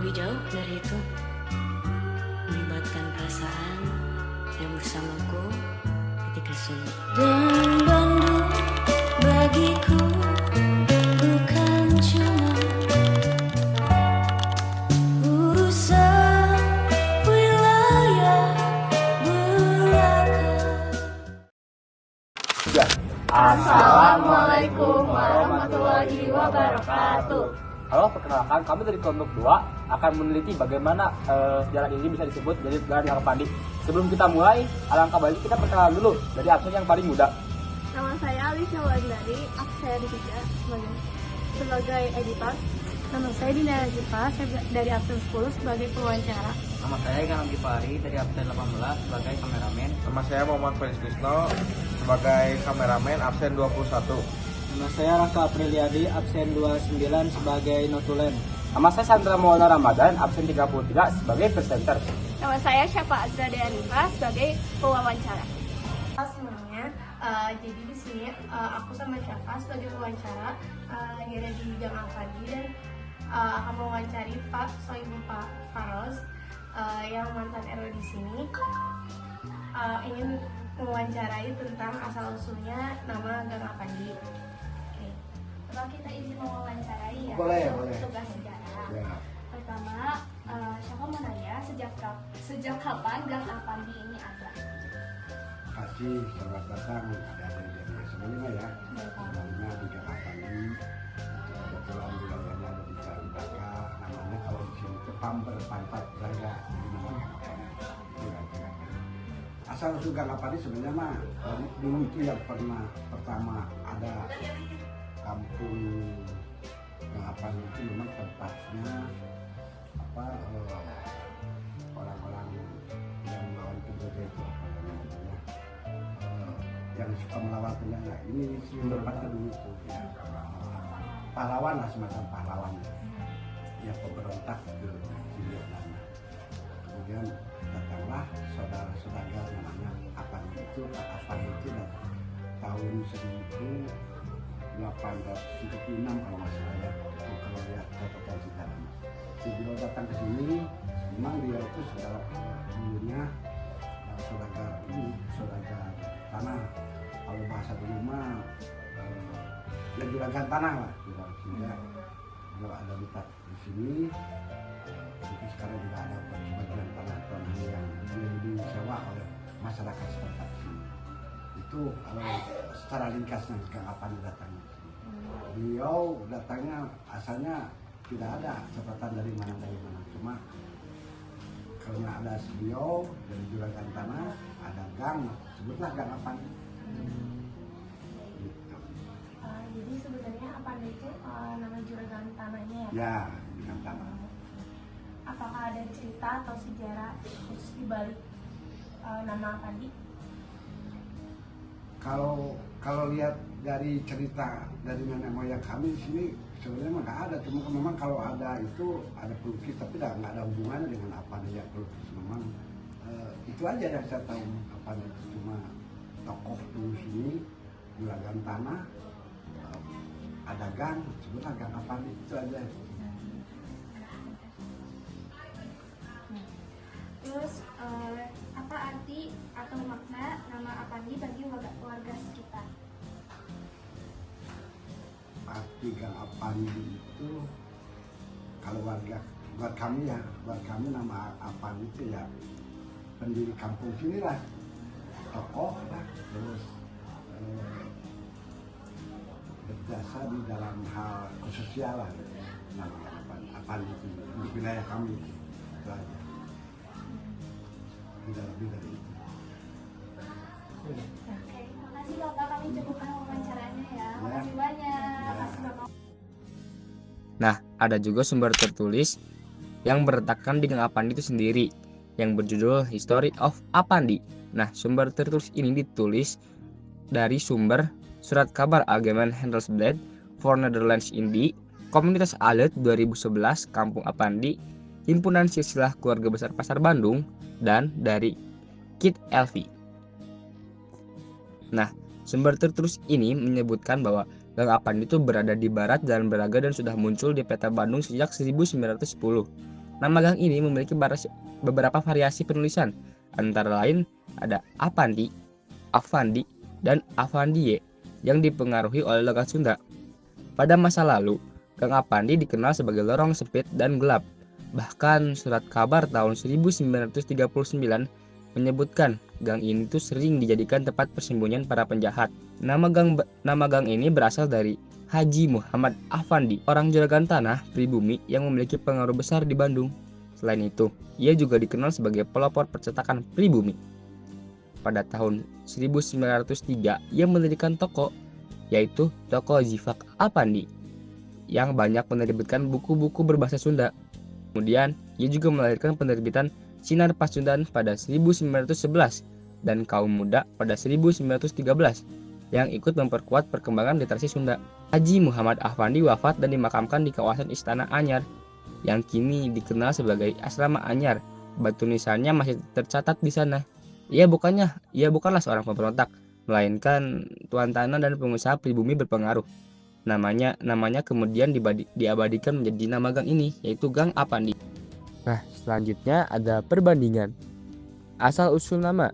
lebih jauh dari itu, melibatkan perasaan yang bersamaku ketika sunyi. Dan Bandung bagiku bukan cuma urusan wilayah belaka. Assalamualaikum warahmatullahi wabarakatuh. Halo, perkenalkan kami dari kelompok 2 akan meneliti bagaimana jalan ini bisa disebut jadi jalan yang pandi. Sebelum kita mulai, alangkah baik kita perkenalan dulu dari absen yang paling muda. Nama saya Alicia Wulandari, absen 3 sebagai editor. Nama saya Dina Najifa, saya dari absen 10 sebagai pewawancara. Nama saya Ikan Gifari dari absen 18 sebagai kameramen. Nama saya Muhammad Felis Krisno sebagai kameramen absen 21. Nama saya Raka Apriliadi absen 29 sebagai notulen. Nama saya Sandra Maulana Ramadan, absen 33 sebagai presenter. Nama saya Syafa Azra Deanifa sebagai pewawancara. Semuanya, jadi di sini aku sama Syafa sebagai pewawancara lagi ada di Gang Alfadi dan akan mewawancari Pak Soibu Pak Faroz yang mantan RW di sini. Ingin mewawancarai tentang asal usulnya nama Gang Alfadi. Oke. Kalau kita izin mewawancarai ya. Boleh. Tugas sejarah. Ya. Pertama, siapa mau nanya sejak kapan Gang Alfadi ini ada? Kasih selamat datang ada dari sebelumnya ya. Sebelumnya di Jakarta ini kebetulan wilayahnya ada di Jalan Baka, namanya kalau di sini itu Pamber Pantat Jaya. Jadi namanya apa? Asal usul Gang Alfadi sebenarnya mah dari dulu itu yang pernah pertama ada kampung Gang Alfadi itu memang tempatnya apa orang-orang yang melawan penjajah itu apa namanya yang suka melawan penjajah ini tempatnya dulu itu ya, pahlawan lah, semacam pahlawan ya, pemberontak ke Belanda. Kemudian datanglah saudara-saudara namanya Apan itu dan tahun 1836 kalau nggak salah ya, itu kalau lihat catatan sejarah. Beliau datang ke sini, memang dia itu saudara dulunya saudagar tanah. Kalau bahasa dulu mah ya juragan tanah lah, sehingga kalau ada letak di sini. Jadi sekarang juga ada sebagian tanah yang disewa oleh masyarakat setempat sini. Itu kalau secara ringkasnya Gang Alfadi datangnya. Beliau datangnya asalnya tidak ada catatan dari mana, cuma karena ada beliau dari juragan tanah, ada gang, sebutlah Gang Alfadi. Gitu. Jadi sebenarnya Alfadi itu nama juragan tanahnya ya? Ya, Gang Tanah. Apakah ada cerita atau sejarah khusus di balik nama Alfadi? Kalau lihat dari cerita dari nenek moyang kami di sini sebenarnya nggak ada, cuma memang kalau ada itu ada pelukis, tapi nggak ada hubungannya dengan apa dia pelukis. Memang itu aja yang saya tahu, apa itu cuma tokoh dulu sini juragan tanah, ada gang, sebutlah Gang Alfadi, itu aja. Terus apa arti atau makna nama Alfadi bagi warga sekitar? Arti Gang Alfadi itu kalau buat kami nama Alfadi itu ya pendiri kampung sini lah, tokoh lah, terus berjasa di dalam hal sosial lah, namanya Alfadi itu di wilayah kami itu aja, tidak lebih dari itu. Oke, makasih Bapak, kami cukupkan wawancaranya ya. Makasih banyak. Makasih Bapak. Nah, ada juga sumber tertulis yang berletakkan di Gang Alfadi itu sendiri yang berjudul History of Alfadi. Nah, sumber tertulis ini ditulis dari sumber Surat Kabar Algemeen Handelsblad for Netherlands Indie, Komunitas Alet 2011, Kampung Alfadi, Himpunan Silsilah Keluarga Besar Pasar Bandung, dan dari Kit Elvi. Nah, sumber tertulis ini menyebutkan bahwa Gang Alfadi itu berada di barat Jalan Braga dan sudah muncul di peta Bandung sejak 1910. Nama gang ini memiliki beberapa variasi penulisan, antara lain ada Apandi, Afandi, dan Afandie yang dipengaruhi oleh logat Sunda. Pada masa lalu, Gang Apandi dikenal sebagai lorong sempit dan gelap. Bahkan surat kabar tahun 1939 menyebutkan gang ini tuh sering dijadikan tempat persembunyian para penjahat. Nama gang ini berasal dari Haji Muhammad Afandi, orang juragan tanah pribumi yang memiliki pengaruh besar di Bandung. Selain itu, ia juga dikenal sebagai pelopor percetakan pribumi. Pada tahun 1903, ia mendirikan toko, yaitu Toko Zifak Apandi, yang banyak menerbitkan buku-buku berbahasa Sunda. Kemudian, ia juga melahirkan penerbitan Sinar Pasundan pada 1911 dan Kaum Muda pada 1913 yang ikut memperkuat perkembangan literasi Sunda. Haji Muhammad Afandi wafat dan dimakamkan di kawasan Istana Anyar yang kini dikenal sebagai Asrama Anyar. Batu nisannya masih tercatat di sana. Ia bukanlah seorang pemberontak, melainkan tuan tanah dan pengusaha pribumi berpengaruh. Namanya kemudian diabadikan menjadi nama gang ini, yaitu Gang Apandi. Nah, selanjutnya ada perbandingan asal usul nama.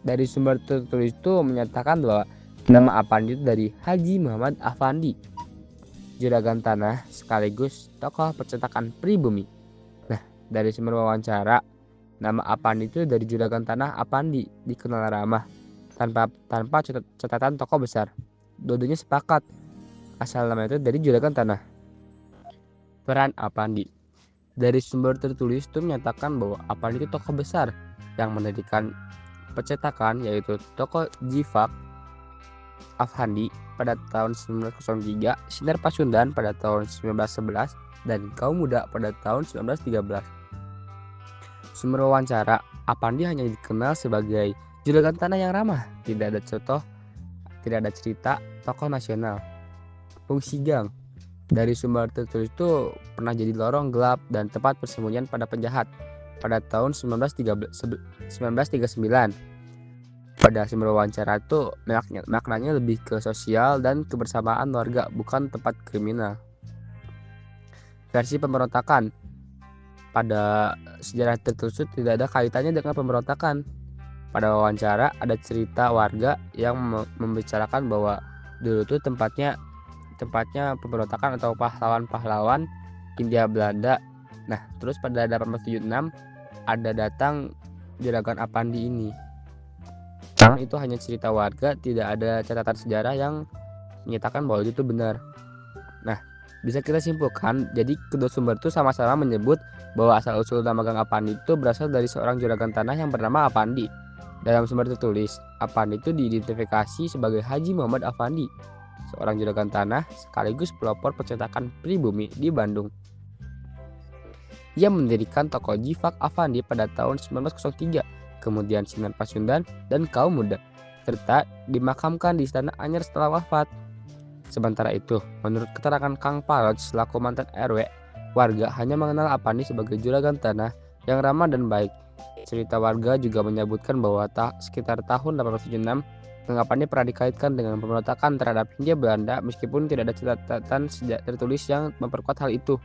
Dari sumber tertulis itu menyatakan bahwa nama Apandi itu dari Haji Muhammad Afandi, juragan tanah sekaligus tokoh percetakan pribumi. Nah, dari sumber wawancara, nama Apandi itu dari juragan tanah Apandi, dikenal ramah, tanpa catatan tokoh besar. Dua-duanya sepakat asal nama itu dari juragan tanah. Peran Apandi. Dari sumber tertulis itu menyatakan bahwa Apandi itu tokoh besar yang mendirikan percetakan, yaitu Toko Zifak Afandi pada tahun 1903, Sinar Pasundan pada tahun 1911, dan Kaum Muda pada tahun 1913. Sumber wawancara, Apandi hanya dikenal sebagai juragan tanah yang ramah, tidak ada cerita tokoh nasional. Fungsi gang. Dari sumber tertulis itu pernah jadi lorong gelap dan tempat persembunyian pada penjahat pada tahun 1939. Pada sumber wawancara itu maknanya lebih ke sosial dan kebersamaan warga, bukan tempat kriminal. Versi pemberontakan. Pada sejarah tertulis itu tidak ada kaitannya dengan pemberontakan. Pada wawancara ada cerita warga yang membicarakan bahwa dulu itu tempatnya pemberontakan atau pahlawan-pahlawan Hindia Belanda. Nah, terus pada 1876 ada datang juragan Apandi ini. Karena itu hanya cerita warga, tidak ada catatan sejarah yang menyatakan bahwa itu benar. Nah, bisa kita simpulkan, jadi kedua sumber itu sama-sama menyebut bahwa asal-usul nama Gang Apandi itu berasal dari seorang juragan tanah yang bernama Apandi. Dalam sumber tertulis, Apandi itu diidentifikasi sebagai Haji Muhammad Afandi, seorang juragan tanah sekaligus pelopor percetakan pribumi di Bandung. Ia mendirikan Toko Zifak Afandi pada tahun 1903, kemudian Sinar Pasundan dan Kaum Muda, serta dimakamkan di Istana Anyar setelah wafat. Sementara itu, menurut keterangan Kang Parot selaku mantan RW, warga hanya mengenal Apandi sebagai juragan tanah yang ramah dan baik. Cerita warga juga menyebutkan bahwa sekitar tahun 1876, Gang Apandi pernah dikaitkan dengan pemberontakan terhadap Hindia Belanda, meskipun tidak ada catatan tertulis yang memperkuat hal itu.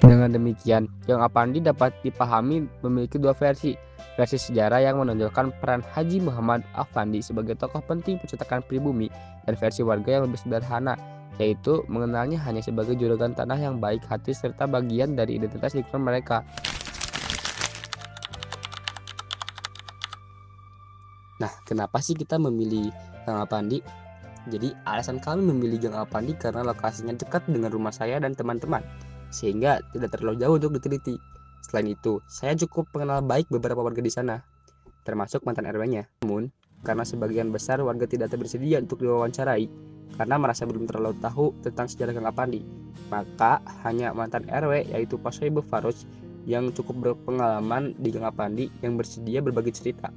Dengan demikian, Gang Apandi dapat dipahami memiliki dua versi. Versi sejarah yang menonjolkan peran Haji Muhammad Afandi sebagai tokoh penting percetakan pribumi, dan versi warga yang lebih sederhana, yaitu mengenalnya hanya sebagai juragan tanah yang baik hati serta bagian dari identitas lingkungan mereka. Nah, kenapa sih kita memilih Gang Apandi? Jadi, alasan kami memilih Gang Apandi karena lokasinya dekat dengan rumah saya dan teman-teman, sehingga tidak terlalu jauh untuk diteliti. Selain itu, saya cukup mengenal baik beberapa warga di sana, termasuk mantan RW-nya. Namun, karena sebagian besar warga tidak bersedia untuk diwawancarai karena merasa belum terlalu tahu tentang sejarah Gang Apandi, maka hanya mantan RW, yaitu Pak Soebul Farouz, yang cukup berpengalaman di Gang Apandi yang bersedia berbagi cerita.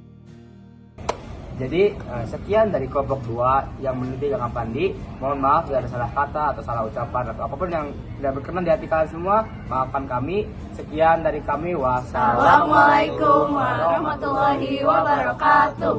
Jadi sekian dari kelompok 2 yang meneliti Gang Apandi. Mohon maaf jika ada salah kata atau salah ucapan atau apapun yang tidak berkenan di hati kalian semua. Maafkan kami. Sekian dari kami. Wassalamualaikum Assalamualaikum warahmatullahi wabarakatuh.